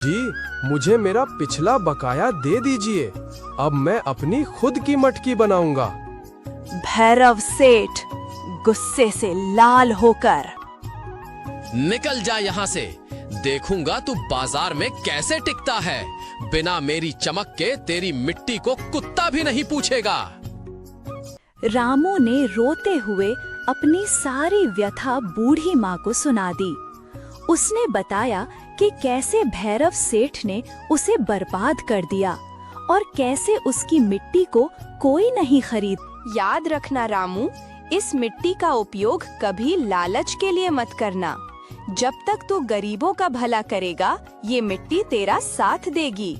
जी, मुझे मेरा पिछला बकाया दे दीजिए। अब मैं अपनी खुद की मटकी बनाऊंगा। भैरव सेठ गुस्से से लाल होकर, निकल जा यहाँ से। देखूंगा तू बाजार में कैसे टिकता है। बिना मेरी चमक के तेरी मिट्टी को कुत्ता भी नहीं पूछेगा। रामू ने रोते हुए अपनी सारी व्यथा बूढ़ी माँ को सुना दी। उसने बताया कि कैसे भैरव सेठ ने उसे बर्बाद कर दिया और कैसे उसकी मिट्टी को कोई नहीं खरीद। याद रखना रामू, इस मिट्टी का उपयोग कभी लालच के लिए मत करना। जब तक तू गरीबों का भला करेगा, ये मिट्टी तेरा साथ देगी।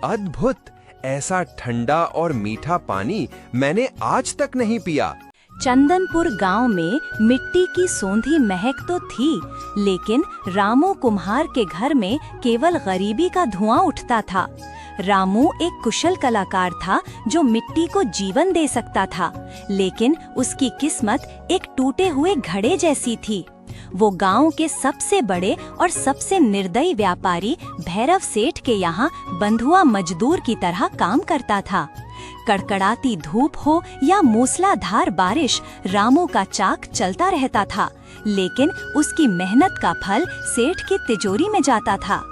अद्भुत! ऐसा ठंडा और मीठा पानी मैंने आज तक नहीं पिया। चंदनपुर गांव में मिट्टी की सोंधी महक तो थी, लेकिन रामू कुम्हार के घर में केवल गरीबी का धुआं उठता था। रामू एक कुशल कलाकार था जो मिट्टी को जीवन दे सकता था, लेकिन उसकी किस्मत एक टूटे हुए घड़े जैसी थी। वो गांव के सबसे बड़े और सबसे निर्दयी व्यापारी भैरव सेठ के यहाँ बंधुआ मजदूर की तरह काम करता था। कड़कड़ाती धूप हो या मूसलाधार बारिश, रामू का चाक चलता रहता था, लेकिन उसकी मेहनत का फल सेठ की तिजोरी में जाता था।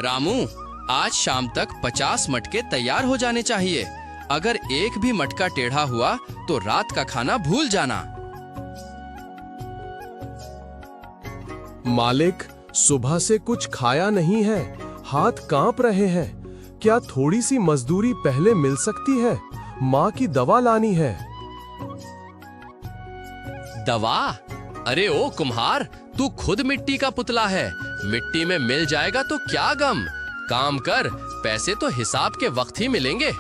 रामू, आज शाम तक 50 मटके तैयार हो जाने चाहिए। अगर एक भी मटका टेढ़ा हुआ तो रात का खाना भूल जाना। मालिक, सुबह से कुछ खाया नहीं है, हाथ कांप रहे हैं। क्या थोड़ी सी मजदूरी पहले मिल सकती है? माँ की दवा लानी है। दवा? अरे ओ कुम्हार, तू खुद मिट्टी का पुतला है। मिट्टी में मिल जाएगा तो क्या गम। काम कर, पैसे तो हिसाब के वक्त ही मिलेंगे।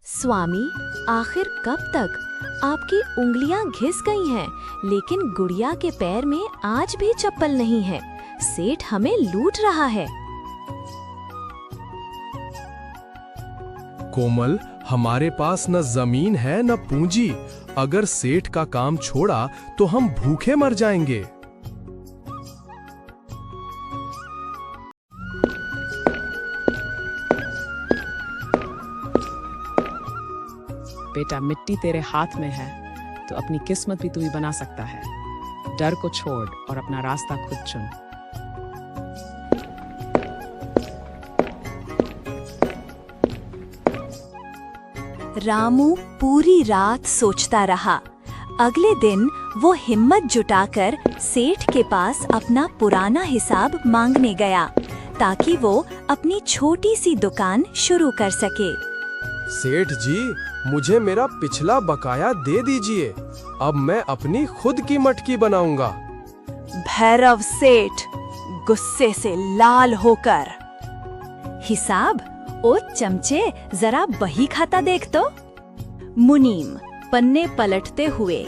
स्वामी, आखिर कब तक? आपकी उंगलियां घिस गई हैं, लेकिन गुड़िया के पैर में आज भी चप्पल नहीं है। सेठ हमें लूट रहा है। कोमल, हमारे पास न जमीन है न पूंजी। अगर सेठ का काम छोड़ा तो हम भूखे मर जाएंगे। बेटा, मिट्टी तेरे हाथ में है तो अपनी किस्मत भी तू ही बना सकता है। डर को छोड़ और अपना रास्ता खुद चुन। रामू पूरी रात सोचता रहा। अगले दिन वो हिम्मत जुटाकर सेठ के पास अपना पुराना हिसाब मांगने गया, ताकि वो अपनी छोटी सी दुकान शुरू कर सके। सेठ जी, मुझे मेरा पिछला बकाया दे दीजिए। अब मैं अपनी खुद की मटकी बनाऊंगा। भैरव सेठ गुस्से से लाल होकर, हिसाब? ओ चमचे, जरा बही खाता देख तो। मुनीम पन्ने पलटते हुए,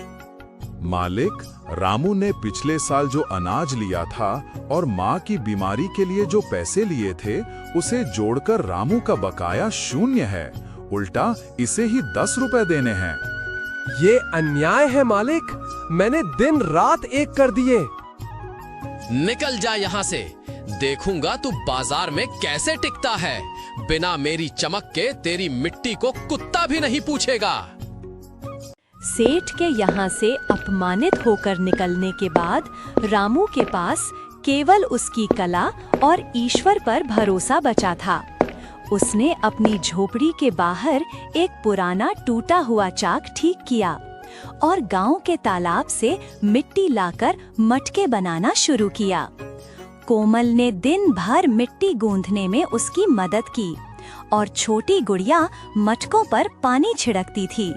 मालिक, रामू ने पिछले साल जो अनाज लिया था और माँ की बीमारी के लिए जो पैसे लिए थे, उसे जोड़कर रामू का बकाया 0 है। उल्टा इसे ही 10 रुपए देने हैं। ये अन्याय है मालिक। मैंने दिन रात एक कर दिए। निकल जा यहाँ से। देखूंगा तू बाजार में कैसे टिकता है। बिना मेरी चमक के तेरी मिट्टी को कुत्ता भी नहीं पूछेगा। सेठ के यहाँ से अपमानित होकर निकलने के बाद रामू के पास केवल उसकी कला और ईश्वर पर भरोसा बचा था। उसने अपनी झोपड़ी के बाहर एक पुराना टूटा हुआ चाक ठीक किया और गांव के तालाब से मिट्टी लाकर मटके बनाना शुरू किया। कोमल ने दिन भर मिट्टी गूंथने में उसकी मदद की और छोटी गुड़िया मटकों पर पानी छिड़कती थी।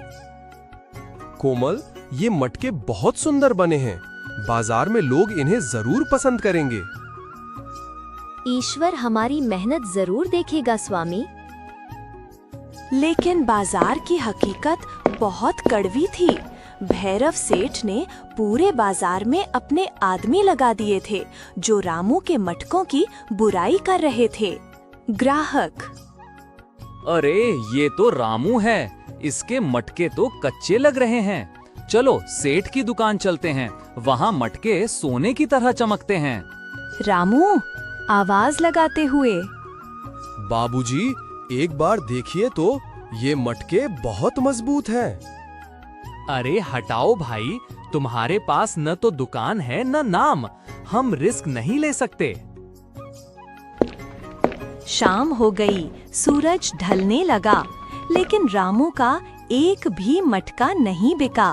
कोमल, ये मटके बहुत सुंदर बने हैं। बाजार में लोग इन्हें जरूर पसंद करेंगे। ईश्वर हमारी मेहनत जरूर देखेगा स्वामी। लेकिन बाजार की हकीकत बहुत कड़वी थी। भैरव सेठ ने पूरे बाजार में अपने आदमी लगा दिए थे जो रामू के मटकों की बुराई कर रहे थे। ग्राहक: अरे ये तो रामू है, इसके मटके तो कच्चे लग रहे हैं। चलो सेठ की दुकान चलते हैं, वहाँ मटके सोने की तरह चमकते हैं। रामू आवाज लगाते हुए: बाबूजी, एक बार देखिए तो, ये मटके बहुत मजबूत हैं। अरे हटाओ भाई, तुम्हारे पास न तो दुकान है न नाम, हम रिस्क नहीं ले सकते। शाम हो गई, सूरज ढलने लगा, लेकिन रामू का एक भी मटका नहीं बिका।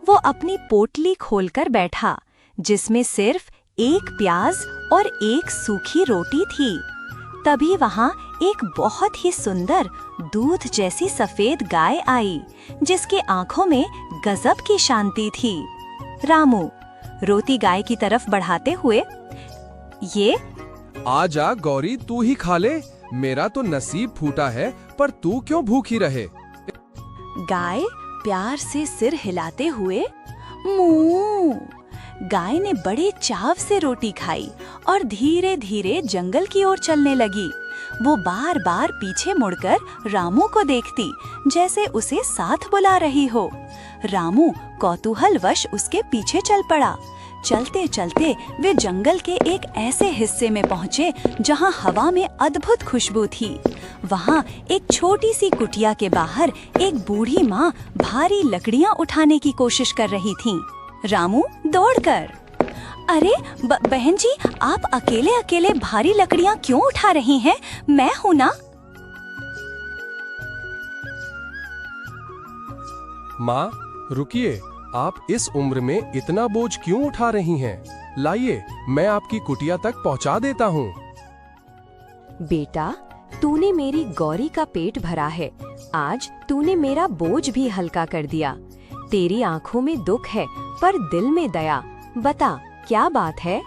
वो अपनी पोटली खोलकर बैठा, जिसमें सिर्फ एक प्याज और एक सूखी रोटी थी। तभी वहाँ एक बहुत ही सुंदर दूध जैसी सफेद गाय आई, जिसके आंखों में गजब की शांति थी। रामू रोटी गाय की तरफ बढ़ाते हुए: ये आजा गौरी, तू ही खा ले, मेरा तो नसीब फूटा है, पर तू क्यों भूखी रहे। गाय प्यार से सिर हिलाते हुए: मूँ। गाय ने बड़े चाव से रोटी खाई और धीरे धीरे जंगल की ओर चलने लगी। वो बार बार पीछे मुड़कर रामू को देखती, जैसे उसे साथ बुला रही हो। रामू कौतूहलवश उसके पीछे चल पड़ा। चलते चलते वे जंगल के एक ऐसे हिस्से में पहुँचे जहाँ हवा में अद्भुत खुशबू थी। वहाँ एक छोटी सी कुटिया के बाहर एक बूढ़ी माँ भारी लकड़ियाँ उठाने की कोशिश कर रही थी। रामू दौड़कर: अरे बहन जी, आप अकेले अकेले भारी लकड़ियाँ क्यों उठा रही हैं? मैं हूँ ना। माँ रुकिए, आप इस उम्र में इतना बोझ क्यों उठा रही हैं? लाइए, मैं आपकी कुटिया तक पहुँचा देता हूँ। बेटा, तूने मेरी गौरी का पेट भरा है, आज तूने मेरा बोझ भी हल्का कर दिया। तेरी आंखों में दुख है पर दिल में दया, बता क्या बात है?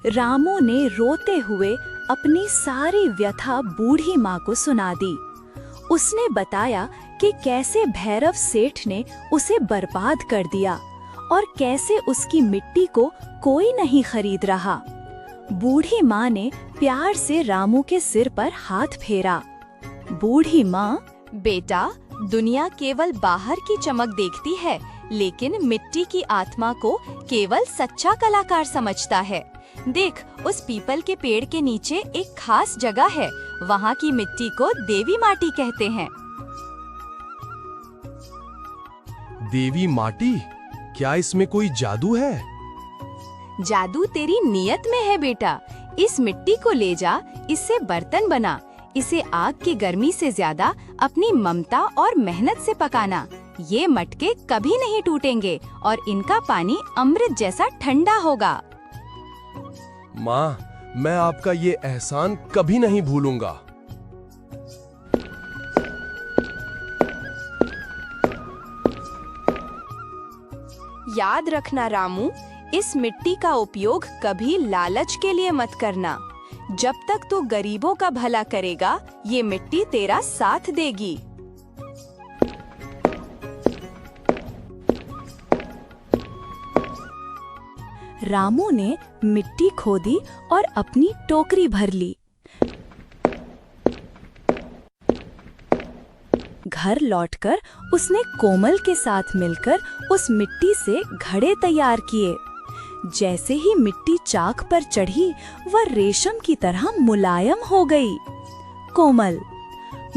रामू ने रोते हुए अपनी सारी व्यथा बूढ़ी माँ को सुना दी। उसने बताया कि कैसे भैरव सेठ ने उसे बर्बाद कर दिया और कैसे उसकी मिट्टी को कोई नहीं खरीद रहा। बूढ़ी माँ ने प्यार से रामू के सिर पर हाथ फेरा। बूढ़ी माँ: बेटा, दुनिया केवल बाहर की चमक देखती है, लेकिन मिट्टी की आत्मा को केवल सच्चा कलाकार समझता है। देख, उस पीपल के पेड़ के नीचे एक खास जगह है, वहाँ की मिट्टी को देवी माटी कहते हैं। देवी माटी? क्या इसमें कोई जादू है? जादू तेरी नियत में है बेटा। इस मिट्टी को ले जा, इससे बर्तन बना, इसे आग की गर्मी से ज्यादा अपनी ममता और मेहनत से पकाना। ये मटके कभी नहीं टूटेंगे और इनका पानी अमृत जैसा ठंडा होगा। माँ, मैं आपका ये एहसान कभी नहीं भूलूंगा। याद रखना रामू, इस मिट्टी का उपयोग कभी लालच के लिए मत करना। जब तक तू गरीबों का भला करेगा, ये मिट्टी तेरा साथ देगी। रामू ने मिट्टी खोदी और अपनी टोकरी भर ली। घर लौटकर उसने कोमल के साथ मिलकर उस मिट्टी से घड़े तैयार किए। जैसे ही मिट्टी चाक पर चढ़ी, वह रेशम की तरह मुलायम हो गई। कोमल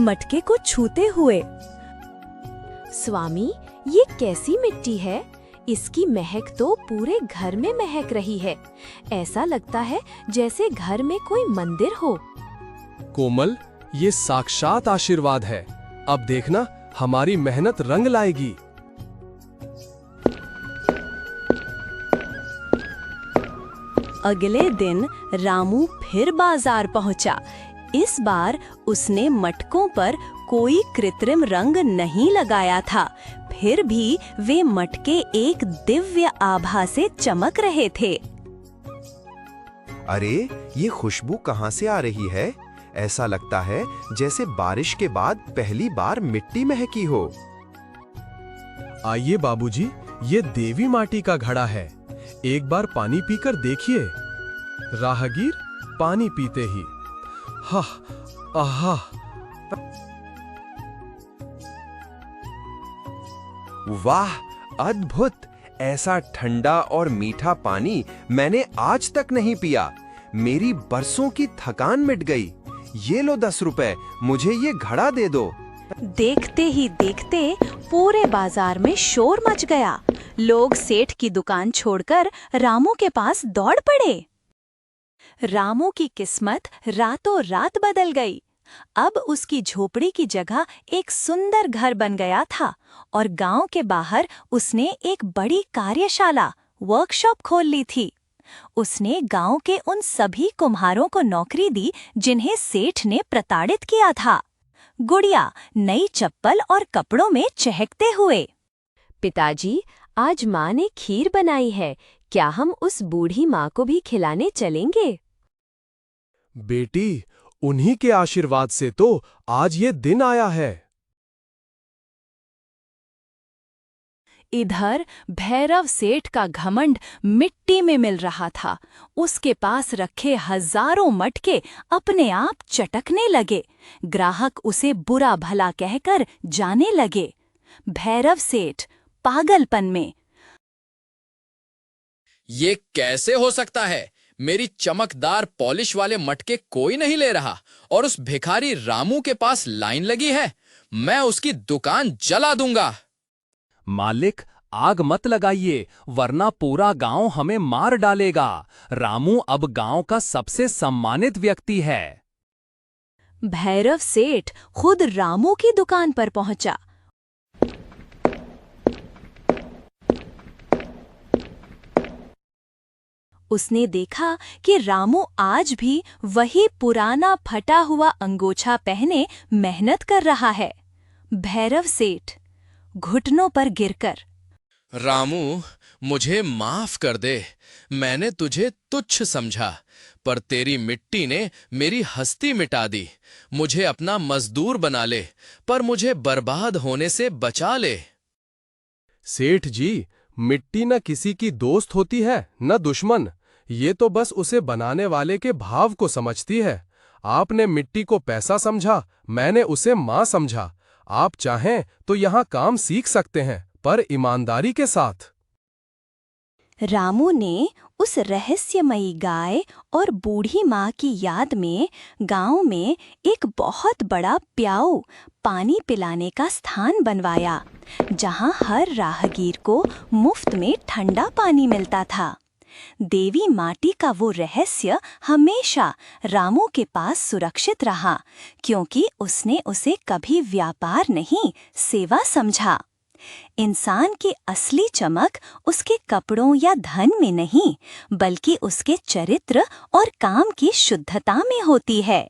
मटके को छूते हुए: स्वामी, ये कैसी मिट्टी है? इसकी महक तो पूरे घर में महक रही है। ऐसा लगता है जैसे घर में कोई मंदिर हो। कोमल, ये साक्षात आशीर्वाद है। अब देखना, हमारी मेहनत रंग लाएगी। अगले दिन रामू फिर बाजार पहुंचा। इस बार उसने मटकों पर कोई कृत्रिम रंग नहीं लगाया था, फिर भी वे मटके एक दिव्य आभा से चमक रहे थे। अरे, ये खुशबू कहाँ से आ रही है? ऐसा लगता है जैसे बारिश के बाद पहली बार मिट्टी महकी हो। आइए बाबूजी, ये देवी माटी का घड़ा है। एक बार पानी पीकर देखिए। राहगीर पानी पीते ही हा आहा, वाह, अद्भुत! ऐसा ठंडा और मीठा पानी मैंने आज तक नहीं पिया। मेरी बरसों की थकान मिट गई। ये लो 10 रुपए, मुझे ये घड़ा दे दो। देखते ही देखते पूरे बाजार में शोर मच गया। लोग सेठ की दुकान छोड़कर रामू के पास दौड़ पड़े। रामू की किस्मत रातों रात बदल गई। अब उसकी झोपड़ी की जगह एक सुंदर घर बन गया था और गांव के बाहर उसने एक बड़ी कार्यशाला, वर्कशॉप खोल ली थी। उसने गांव के उन सभी कुम्हारों को नौकरी दी जिन्हें सेठ ने प्रताड़ित किया था। गुड़िया नई चप्पल और कपड़ों में चहकते हुए। पिताजी, आज माँ ने खीर बनाई है, क्या हम उस बूढ़ी माँ को भी खिलाने चलेंगे? बेटी, उन्हीं के आशीर्वाद से तो आज ये दिन आया है। इधर भैरव सेठ का घमंड मिट्टी में मिल रहा था। उसके पास रखे हजारों मटके अपने आप चटकने लगे। ग्राहक उसे बुरा भला कहकर जाने लगे। भैरव सेठ पागलपन में। ये कैसे हो सकता है? मेरी चमकदार पॉलिश वाले मटके कोई नहीं ले रहा और उस भिखारी रामू के पास लाइन लगी है। मैं उसकी दुकान जला दूंगा। मालिक, आग मत लगाइए, वरना पूरा गांव हमें मार डालेगा। रामू अब गांव का सबसे सम्मानित व्यक्ति है। भैरव सेठ खुद रामू की दुकान पर पहुंचा। उसने देखा कि रामू आज भी वही पुराना फटा हुआ अंगोछा पहने मेहनत कर रहा है। भैरव सेठ घुटनों पर गिरकर, रामू, मुझे माफ कर दे। मैंने तुझे तुच्छ समझा, पर तेरी मिट्टी ने मेरी हस्ती मिटा दी। मुझे अपना मजदूर बना ले, पर मुझे बर्बाद होने से बचा ले। सेठ जी, मिट्टी न किसी की दोस्त होती है न दुश्मन। ये तो बस उसे बनाने वाले के भाव को समझती है। आपने मिट्टी को पैसा समझा, मैंने उसे माँ समझा। आप चाहें तो यहाँ काम सीख सकते हैं, पर ईमानदारी के साथ। रामू ने उस रहस्यमयी गाय और बूढ़ी माँ की याद में गांव में एक बहुत बड़ा प्याऊ पानी पिलाने का स्थान बनवाया, जहां हर राहगीर को मुफ्त में ठंडा पानी मिलता था। देवी माटी का वो रहस्य हमेशा रामू के पास सुरक्षित रहा, क्योंकि उसने उसे कभी व्यापार नहीं, सेवा समझा। इंसान की असली चमक उसके कपड़ों या धन में नहीं, बल्कि उसके चरित्र और काम की शुद्धता में होती है।